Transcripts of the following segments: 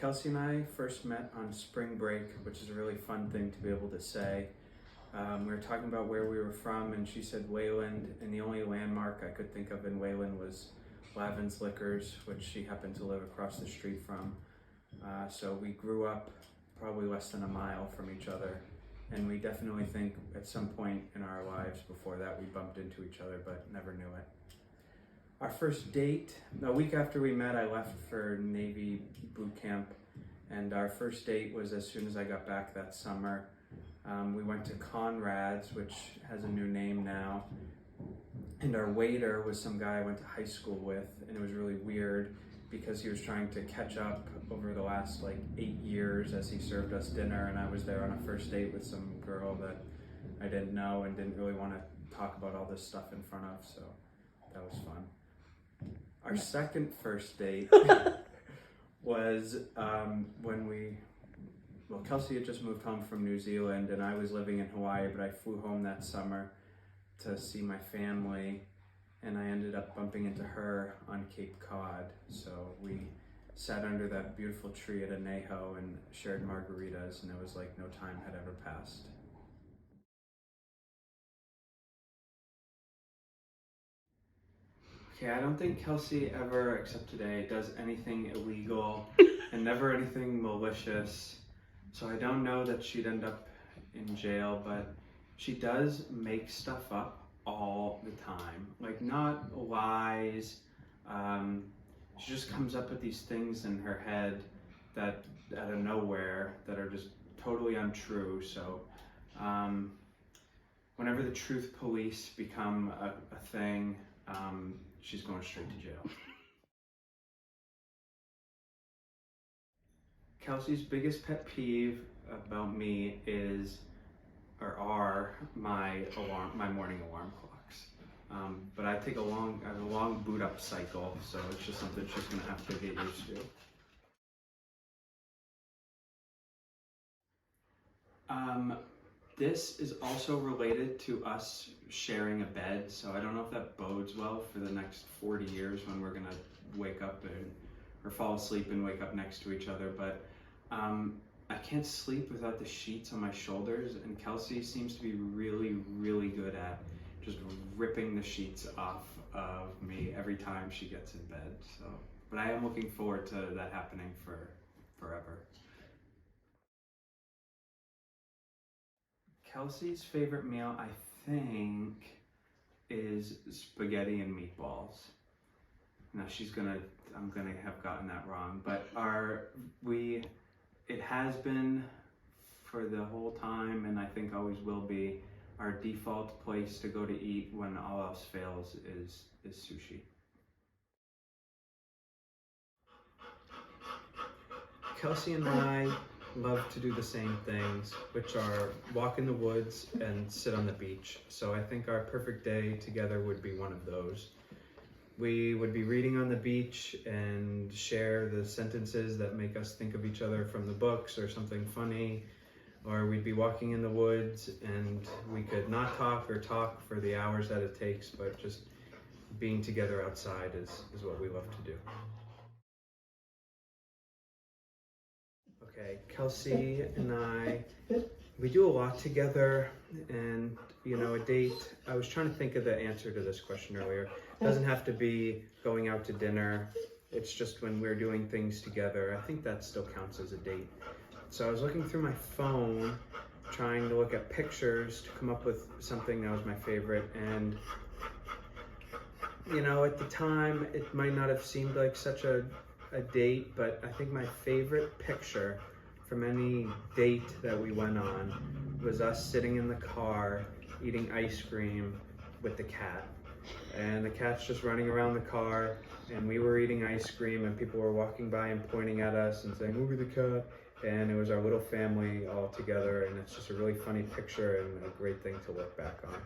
Kelsey and I first met on spring break, which is a really fun thing to be able to say. We were talking about where we were from, and she said Wayland, and the only landmark I could think of in Wayland was Lavin's Liquors, which she happened to live across the street from. So we grew up probably less than a mile from each other, and we definitely think at some point in our lives before that we bumped into each other, but never knew it. Our first date, a week after we met, I left for Navy boot camp, and our first date was as soon as I got back that summer. We went to Conrad's, which has a new name now, and our waiter was some guy I went to high school with, and it was really weird because he was trying to catch up over the last 8 years as he served us dinner, and I was there on a first date with some girl that I didn't know and didn't really want to talk about all this stuff in front of, so that was fun. Our second first date was when Kelsey had just moved home from New Zealand and I was living in Hawaii, but I flew home that summer to see my family, and I ended up bumping into her on Cape Cod. So we sat under that beautiful tree at Anejo and shared margaritas, and it was like no time had ever passed. Okay, I don't think Kelsey ever, except today, does anything illegal and never anything malicious. So I don't know that she'd end up in jail, but she does make stuff up all the time. Not lies. She just comes up with these things in her head that out of nowhere that are just totally untrue. So whenever the truth police become a thing, she's going straight to jail. Kelsey's biggest pet peeve about me are my morning alarm clocks. But I have a long boot up cycle, so it's just something she's gonna have to get used to. This is also related to us sharing a bed, so I don't know if that bodes well for the next 40 years when we're gonna wake up or fall asleep and wake up next to each other, but I can't sleep without the sheets on my shoulders, and Kelsey seems to be really, really good at just ripping the sheets off of me every time she gets in bed. But I am looking forward to that happening for forever. Kelsey's favorite meal, I think, is spaghetti and meatballs. Now I'm gonna have gotten that wrong, but it has been for the whole time, and I think always will be, our default place to go to eat when all else fails is sushi. Kelsey and I love to do the same things, which are walk in the woods and sit on the beach. So I think our perfect day together would be one of those. We would be reading on the beach and share the sentences that make us think of each other from the books or something funny, or we'd be walking in the woods and we could not talk or talk for the hours that it takes, but just being together outside is what we love to do. Okay, Kelsey and I, we do a lot together, and a date, I was trying to think of the answer to this question earlier. It doesn't have to be going out to dinner, it's just when we're doing things together. I think that still counts as a date. So I was looking through my phone, trying to look at pictures to come up with something that was my favorite, and at the time it might not have seemed like such a date, but I think my favorite picture from any date that we went on was us sitting in the car eating ice cream with the cat. And the cat's just running around the car, and we were eating ice cream, and people were walking by and pointing at us and saying, "Look at the cat." And it was our little family all together, and it's just a really funny picture and a great thing to look back on.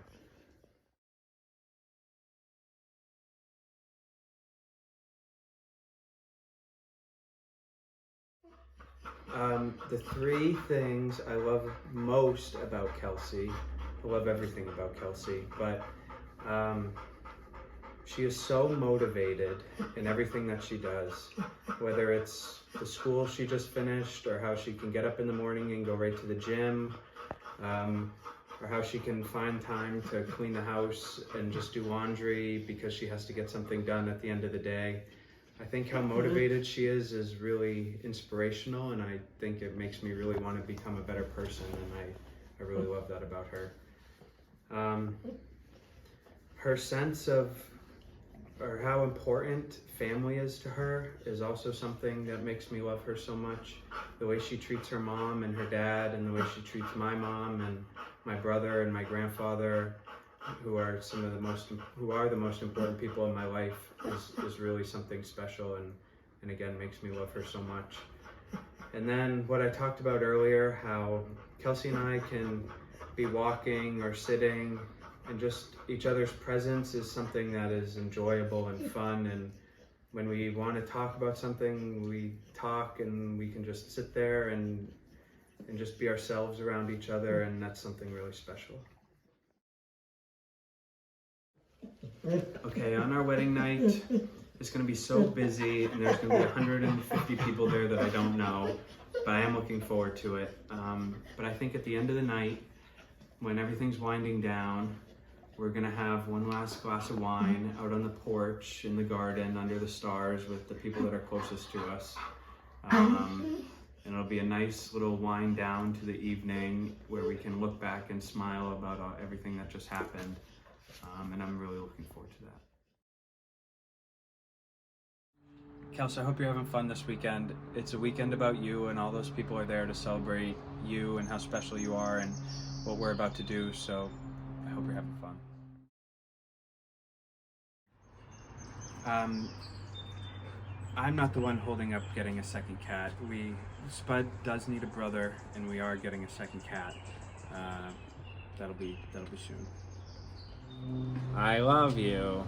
The three things I love most about Kelsey, I love everything about Kelsey, but She is so motivated in everything that she does, whether it's the school she just finished, or how she can get up in the morning and go right to the gym, or how she can find time to clean the house and just do laundry because she has to get something done at the end of the day. I think how motivated she is really inspirational, and I think it makes me really want to become a better person, and I really love that about her. Her sense of, or how important family is to her, is also something that makes me love her so much. The way she treats her mom and her dad, and the way she treats my mom and my brother and my grandfather, who are the most important people in my life, is really something special, and again makes me love her so much. And then what I talked about earlier, how Kelsey and I can be walking or sitting, and just each other's presence is something that is enjoyable and fun, and when we want to talk about something, we talk, and we can just sit there and just be ourselves around each other, and that's something really special. Okay, on our wedding night, it's going to be so busy, and there's going to be 150 people there that I don't know, but I am looking forward to it. But I think at the end of the night, when everything's winding down, we're going to have one last glass of wine out on the porch in the garden under the stars with the people that are closest to us. And it'll be a nice little wind down to the evening where we can look back and smile about everything that just happened. And I'm really looking forward to that. Kelsey, I hope you're having fun this weekend. It's a weekend about you, and all those people are there to celebrate you and how special you are and what we're about to do, so I hope you're having fun. I'm not the one holding up getting a second cat. Spud does need a brother, and we are getting a second cat. That'll be soon. I love you.